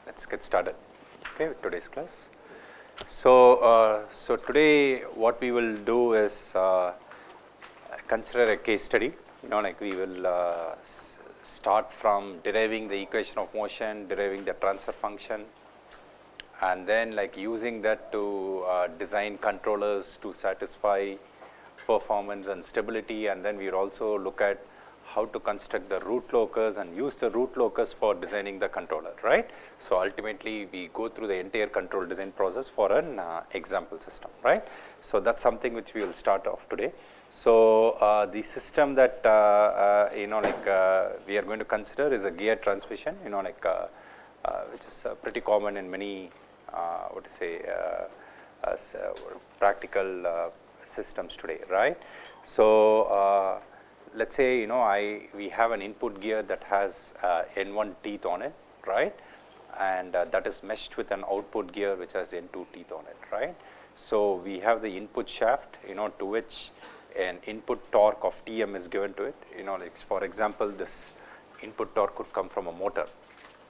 let's get started, okay, with today's class. So today what we will do is consider a case study. Like we will start from deriving the equation of motion, deriving the transfer function, and then like using that to design controllers to satisfy performance and stability, and then we will also look at how to construct the root locus and use the root locus for designing the controller, right. So ultimately we go through the entire control design process for an example system, right. So that's something which we will start off today. So the system that we are going to consider is a gear transmission, which is pretty common in many practical systems today, right. So let's say we have an input gear that has N1 teeth on it, right, and that is meshed with an output gear which has N2 teeth on it, right. So we have the input shaft, to which an input torque of Tm is given to it. Like for example, this input torque could come from a motor,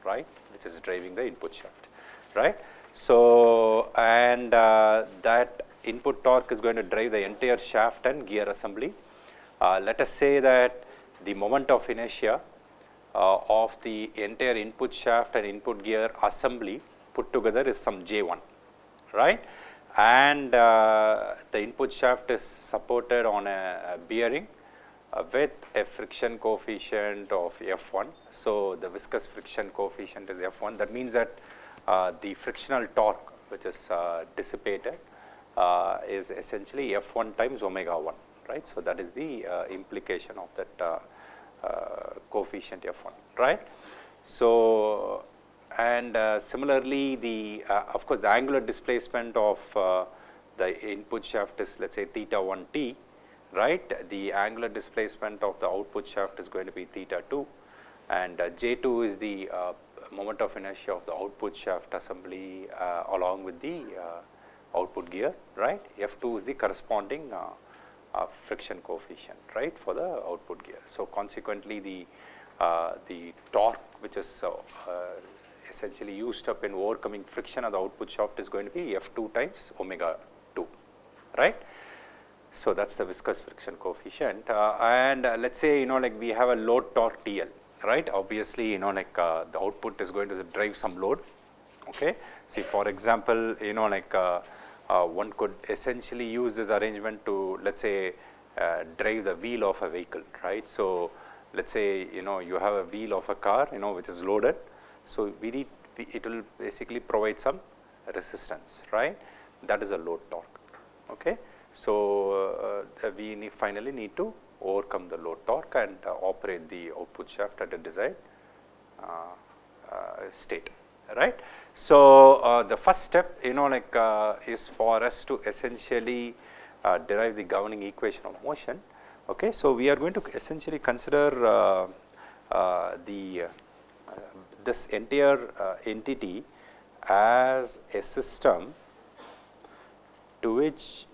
right, which is driving the input shaft, right. So and that input torque is going to drive the entire shaft and gear assembly. Let us say that the moment of inertia of the entire input shaft and input gear assembly put together is some J1, right, and the input shaft is supported on a bearing with a friction coefficient of F1. So the viscous friction coefficient is F1. That means that the frictional torque which is dissipated is essentially F1 times omega 1. Right. So that is the implication of that coefficient F1, right. So and similarly the of course the angular displacement of the input shaft is, let's say, theta 1 t, right. The angular displacement of the output shaft is going to be theta 2, and J2 is the moment of inertia of the output shaft assembly along with the output gear, right. F2 is the corresponding friction coefficient, right, for the output gear. So consequently the torque which is essentially used up in overcoming friction of the output shaft is going to be F2 times omega 2, right. So that's the viscous friction coefficient, and let's say like we have a load torque TL, right. Obviously the output is going to drive some load, okay. See, for example, one could essentially use this arrangement to, let's say, drive the wheel of a vehicle, right. So let's say you have a wheel of a car which is loaded, so it will basically provide some resistance, right. That is a load torque, okay. So we finally need to overcome the load torque and operate the output shaft at a desired state, right. So the first step is for us to essentially derive the governing equation of motion, okay. So we are going to essentially consider this entire entity as a system to which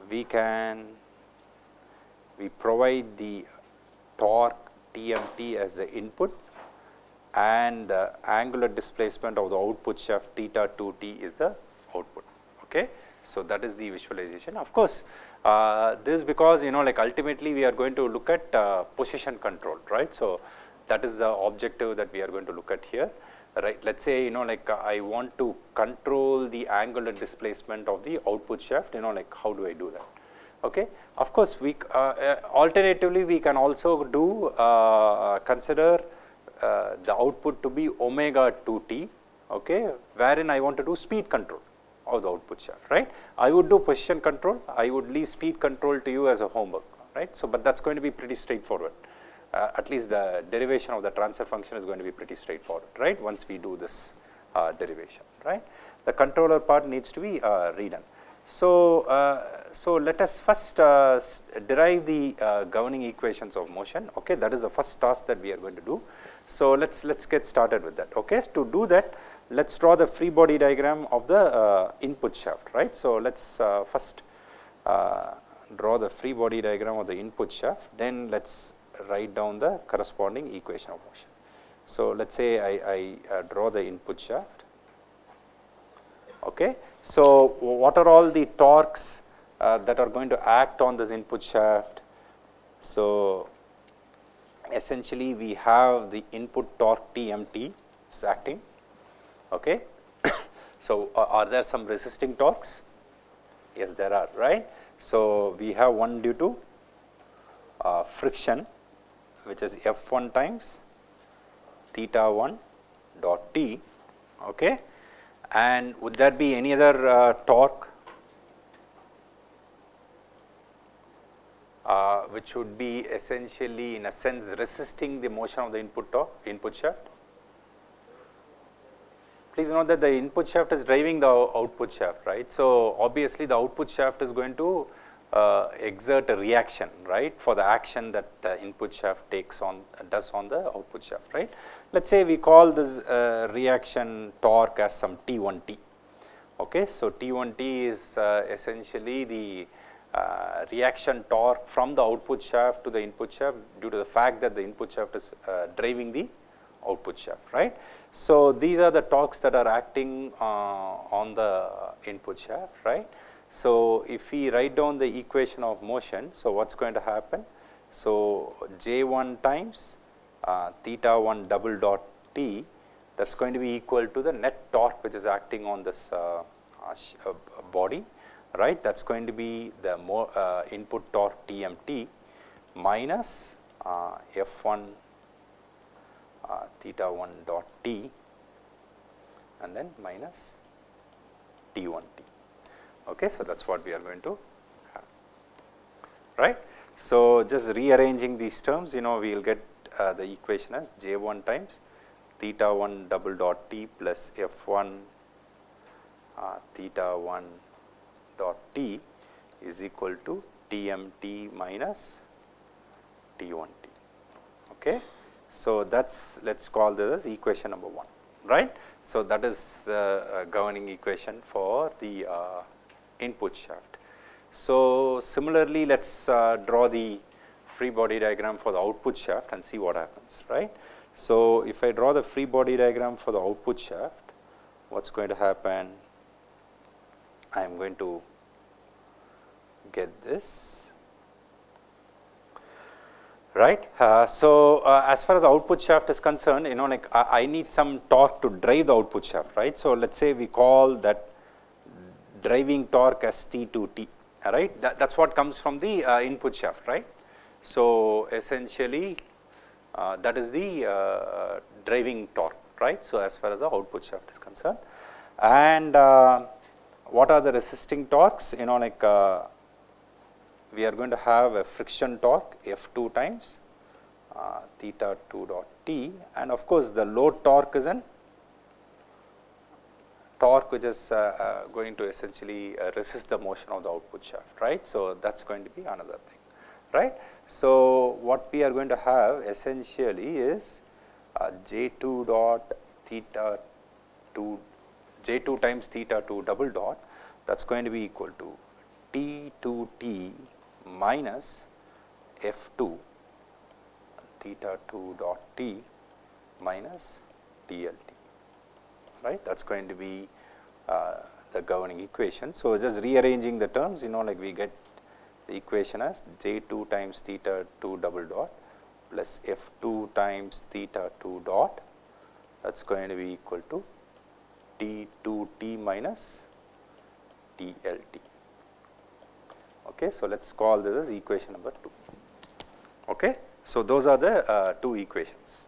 we provide the torque TMT as the input, and the angular displacement of the output shaft theta 2t is the output, okay. So that is the visualization. Of course this is because ultimately we are going to look at position control, right. So that is the objective that we are going to look at here, right. Let's say I want to control the angular displacement of the output shaft, how do I do that, okay. Of course we alternatively we can also do consider the output to be omega 2t, okay, wherein I want to do speed control of the output shaft, right. I would do position control, I would leave speed control to you as a homework, right. So but that's going to be pretty straightforward, at least the derivation of the transfer function is going to be pretty straightforward, right, once we do this derivation, right. The controller part needs to be redone. So so let us first derive the governing equations of motion, okay. That is the first task that we are going to do. So let's get started with that, okay. To do that, let's draw the free body diagram of the input shaft, right. So let's first draw the free body diagram of the input shaft, then let's write down the corresponding equation of motion. So let's say I draw the input shaft. Okay. So what are all the torques that are going to act on this input shaft? So essentially we have the input torque TMT is acting. Okay. So are there some resisting torques? Yes, there are, right? So we have one due to friction, which is F1 times theta 1 dot T. Okay. And would there be any other torque which would be essentially in a sense resisting the motion of the input shaft? Please note that the input shaft is driving the output shaft, right? So obviously the output shaft is going to exert a reaction, right, for the action that the input shaft does on the output shaft, right? Let's say we call this reaction torque as some T1T. Okay, so T1T is essentially the reaction torque from the output shaft to the input shaft due to the fact that the input shaft is driving the output shaft, right? So these are the torques that are acting on the input shaft, right? So if we write down the equation of motion, so what's going to happen? So J1 times theta 1 double dot T, that's going to be equal to the net torque which is acting on this body, right? That's going to be the input torque TMT minus F1 theta 1 dot T and then minus T1T. Okay, so that's what we are going to have, right? So just rearranging these terms, we will get the equation as J1 times theta 1 double dot T plus F1 theta 1 dot T is equal to TMT minus T1T. Okay. So let's call this as equation number 1, right? So that is the governing equation for the input shaft. So similarly, let's draw the free body diagram for the output shaft and see what happens, right? So if I draw the free body diagram for the output shaft, what's going to happen? I am going to get this, right? So as far as the output shaft is concerned, like I need some torque to drive the output shaft, right? So let's say we call that driving torque as T2T, right? That's what comes from the input shaft, right? So essentially that is the driving torque, right? So as far as the output shaft is concerned, and what are the resisting torques? Like we are going to have a friction torque F2 times theta 2 dot T, and of course the load torque is an torque which is going to essentially resist the motion of the output shaft, right? So that's going to be another thing, right? So what we are going to have essentially is J2 dot theta 2, J2 times theta 2 double dot, that's going to be equal to T2T minus F2 theta 2 dot T minus TLT, right? That's going to be the governing equation. So just rearranging the terms, like we get the equation as J2 times theta 2 double dot plus F2 times theta 2 dot, that's going to be equal to T2T minus TLT. Okay, so let's call this as equation number 2. Okay, so those are the two equations,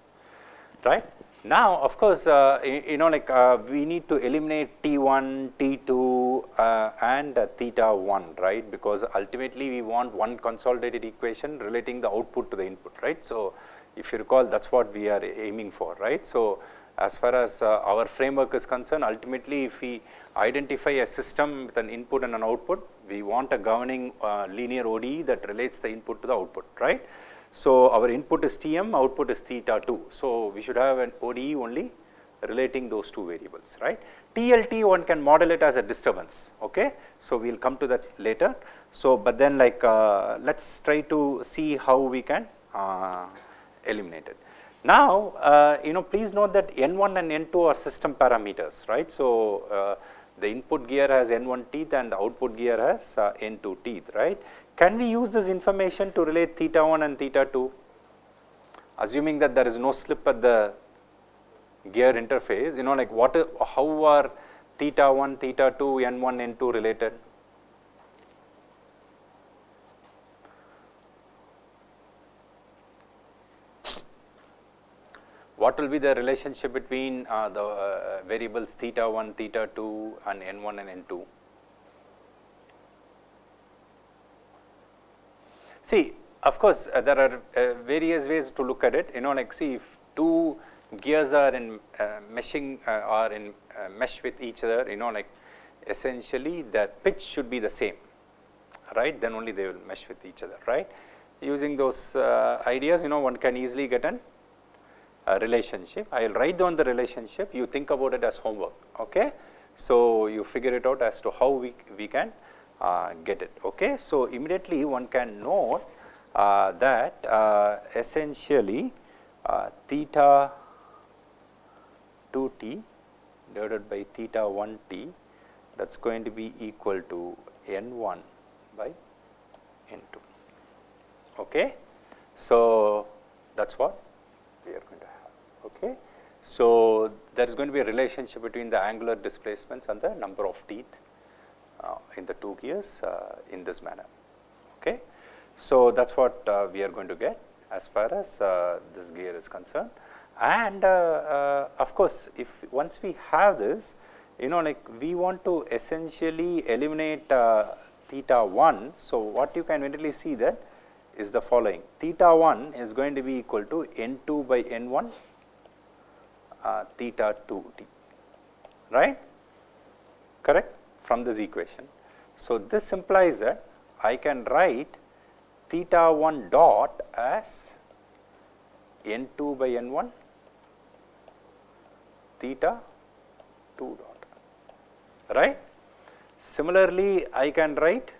right? Now, of course, we need to eliminate T1, T2, and theta 1, right? Because ultimately we want one consolidated equation relating the output to the input, right? So if you recall, that's what we are aiming for, right? So as far as our framework is concerned, ultimately if we identify a system with an input and an output, we want a governing linear ODE that relates the input to the output, right? So our input is Tm, output is theta 2. So we should have an ODE only relating those two variables, right? TLT, one can model it as a disturbance, okay? So we'll come to that later. So but then let's try to see how we can eliminate it. Now, please note that N1 and N2 are system parameters, right. So, the input gear has N1 teeth and the output gear has N2 teeth, right. Can we use this information to relate theta 1 and theta 2, assuming that there is no slip at the gear interface, like how are theta 1, theta 2, N1, N2 related? What will be the relationship between the variables theta 1, theta 2 and N1 and N2? See, of course, there are various ways to look at it, like see if two gears are in meshing or in mesh with each other, like essentially the pitch should be the same, right, then only they will mesh with each other, right. Using those ideas, one can easily get an relationship. I will write down the relationship, you think about it as homework, okay. So, you figure it out as to how we can get it, okay. So, immediately one can note that essentially theta 2t divided by theta 1t, that is going to be equal to N1 by N2, okay. So, that is what we are going to have. Okay. So, there is going to be a relationship between the angular displacements and the number of teeth in the two gears in this manner. Okay. So, that is what we are going to get as far as this gear is concerned. And of course, if once we have this, like we want to essentially eliminate theta 1. So, what you can immediately see that is the following: theta 1 is going to be equal to N2 by N1 theta 2t, right, correct, from this equation. So, this implies that I can write theta 1 dot as N2 by N1 theta 2 dot, right. Similarly, I can write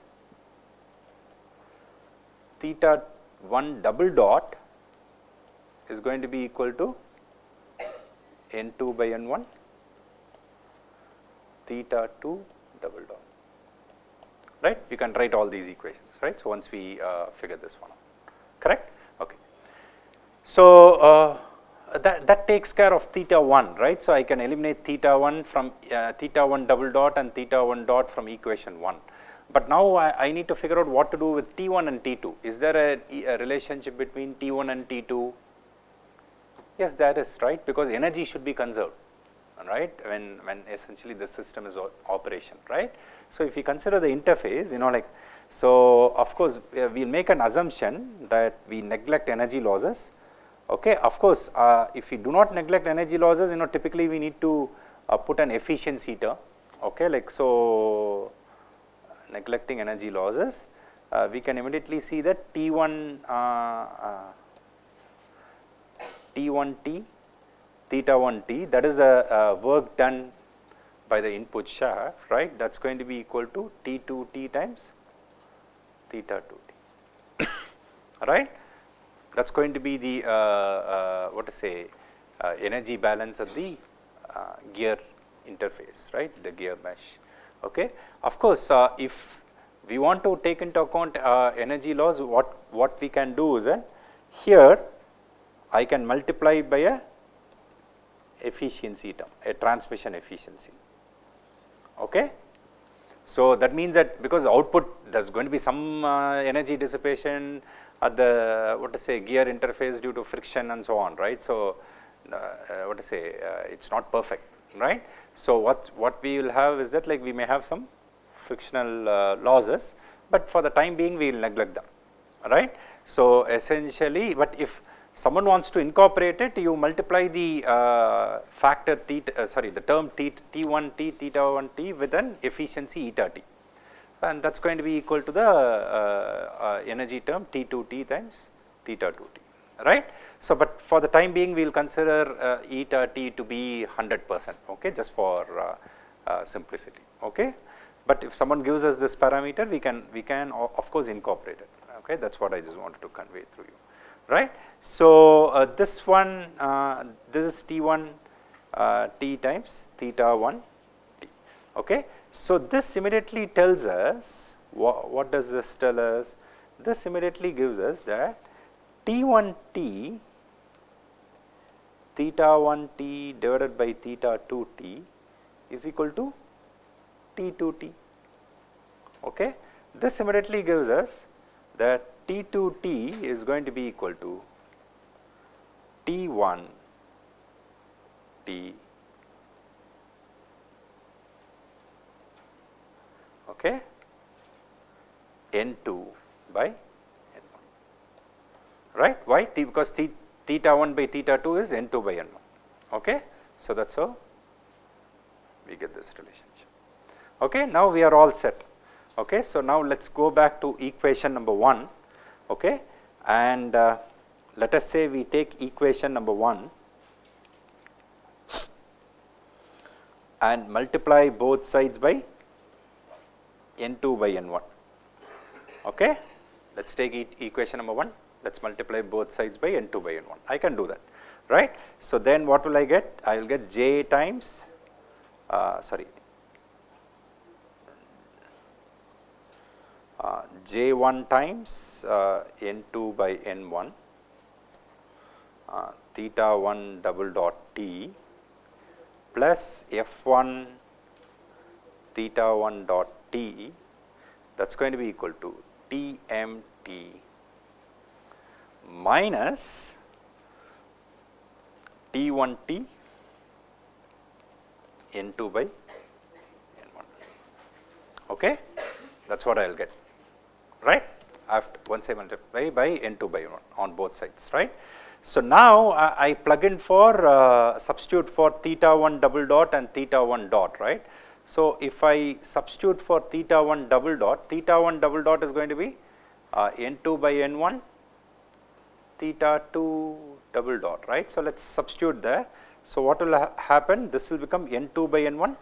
theta 1 double dot is going to be equal to N2 by N1 theta 2 double dot, right. You can write all these equations, right. So, once we figure this one out, correct. Okay. So, that takes care of theta 1, right. So, I can eliminate theta 1 from theta 1 double dot and theta 1 dot from equation 1. But now I need to figure out what to do with T1 and T2. Is there a relationship between T1 and T2? Yes, there is, right, because energy should be conserved, right, when essentially the system is operation, right. So, if you consider the interface, like, so of course, we will make an assumption that we neglect energy losses, okay. Of course, if we do not neglect energy losses, typically we need to put an efficiency term, okay, like, so neglecting energy losses, we can immediately see that T1 T1t theta 1t, that is the work done by the input shaft, right, that is going to be equal to T2t times theta 2t, right. That is going to be the what to say energy balance of the gear interface, right, the gear mesh, okay. Of course, if we want to take into account energy loss, what we can do is that here I can multiply by a efficiency term, a transmission efficiency, okay. So, that means that because output there is going to be some energy dissipation at the what to say gear interface due to friction and so on, right. So, what to say it is not perfect, right. So, what we will have is that like we may have some frictional losses, but for the time being we will neglect them, right. So, essentially, but if someone wants to incorporate it, you multiply the factor theta, the term T1t theta 1t with an efficiency eta t, and that is going to be equal to the energy term T2t times theta 2t, right. So, but for the time being we will consider eta t to be 100%, okay, just for simplicity, okay. But if someone gives us this parameter, we can of course incorporate it, okay. That is what I just wanted to convey through you. right. So, this one, this is T1 T times theta 1 T, okay. So, this immediately tells us, what does this tell us? This immediately gives us that T1 T theta 1 T divided by theta 2 T is equal to T2 T, okay. This immediately gives us that T2 T is going to be equal to T1 T, okay, N2 by N1, right. Why? Because theta 1 by theta 2 is N2 by N1, okay. So, that is how we get this relationship, okay. Now, we are all set, okay. So, now let us go back to equation number 1, okay, and let us say we take equation number 1 and multiply both sides by N2 by N1, okay. Let us take equation number 1, let us multiply both sides by N2 by N1, I can do that, right. So, then what will I get? I will get J times, J1 times N2 by N1 theta 1 double dot T plus F1 theta 1 dot T, that is going to be equal to TMT minus T1T N2 by N1, okay. That is what I will get, right, after once I multiply by N2 by N1 on both sides, right. So, now I plug in for substitute for theta 1 double dot and theta 1 dot, right. So, if I substitute for theta 1 double dot is going to be N2 by N1 theta 2 double dot, right. So, let us substitute there. So, what will happen? This will become N2 by N1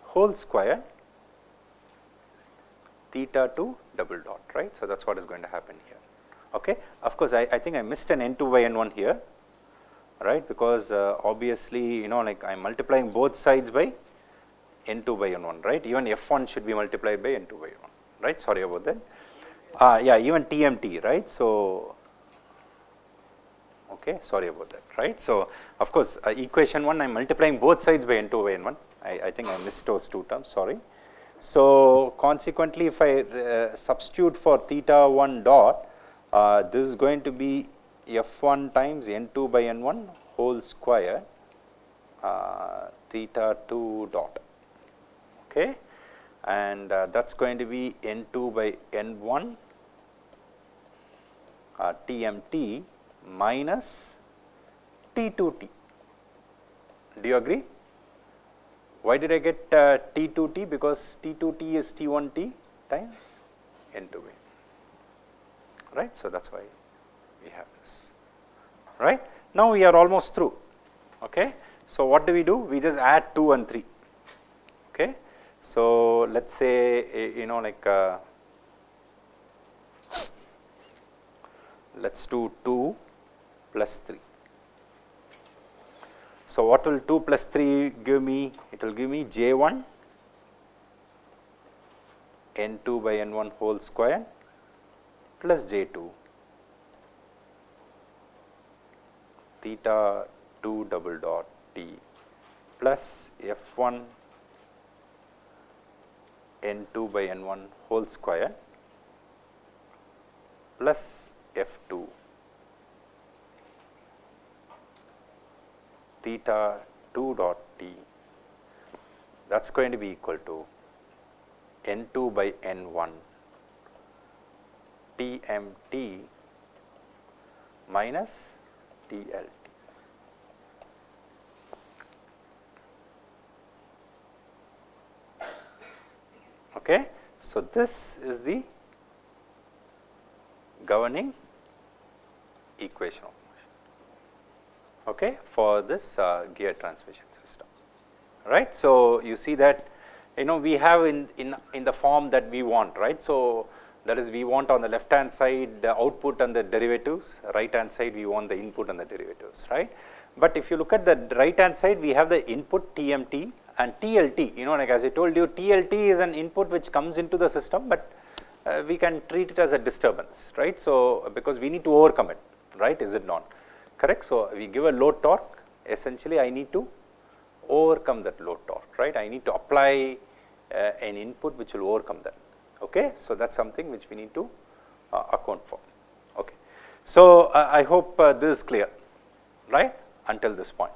whole square theta 2 double dot, right. So, that is what is going to happen here, okay. Of course, I think I missed an N2 by N1 here, right, because obviously, like I am multiplying both sides by N2 by N1, right. Even F1 should be multiplied by N2 by N1, right. Sorry about that. Yeah, even TMT, right. So, okay, sorry about that, right. So, of course, equation 1 I am multiplying both sides by N2 by N1, I think I missed those two terms, sorry. So, consequently, if I substitute for theta 1 dot, this is going to be F1 times N2 by N1 whole square theta 2 dot, okay, and that is going to be N2 by N1 TMT minus T2T. Do you agree? Why did I get T2T? Because T2T is T1T times N2 by, right. So, that is why we have this, right. Now, we are almost through, okay. So, what do? We just add 2 and 3, okay. So, let us say like let us do 2 plus 3. So, what will 2 plus 3 give me? It will give me J1 N2 by N1 whole square plus J2 theta 2 double dot T plus F1 N2 by N1 whole square plus F2 theta 2 dot T, that is going to be equal to N2 by N1 TMT minus TLT. Okay. So, this is the governing equation of motion, okay, for this gear transmission system, right. So, you see that we have in the form that we want, right. So, That is, we want on the left hand side the output and the derivatives, right hand side we want the input and the derivatives, right. But if you look at the right hand side, we have the input TMT and TLT, like as I told you, TLT is an input which comes into the system, but we can treat it as a disturbance, right. So, because we need to overcome it, right, is it not correct. So, we give a load torque, essentially I need to overcome that load torque, right. I need to apply an input which will overcome that. Okay. So, that is something which we need to account for. Okay. So, I hope this is clear, right, until this point.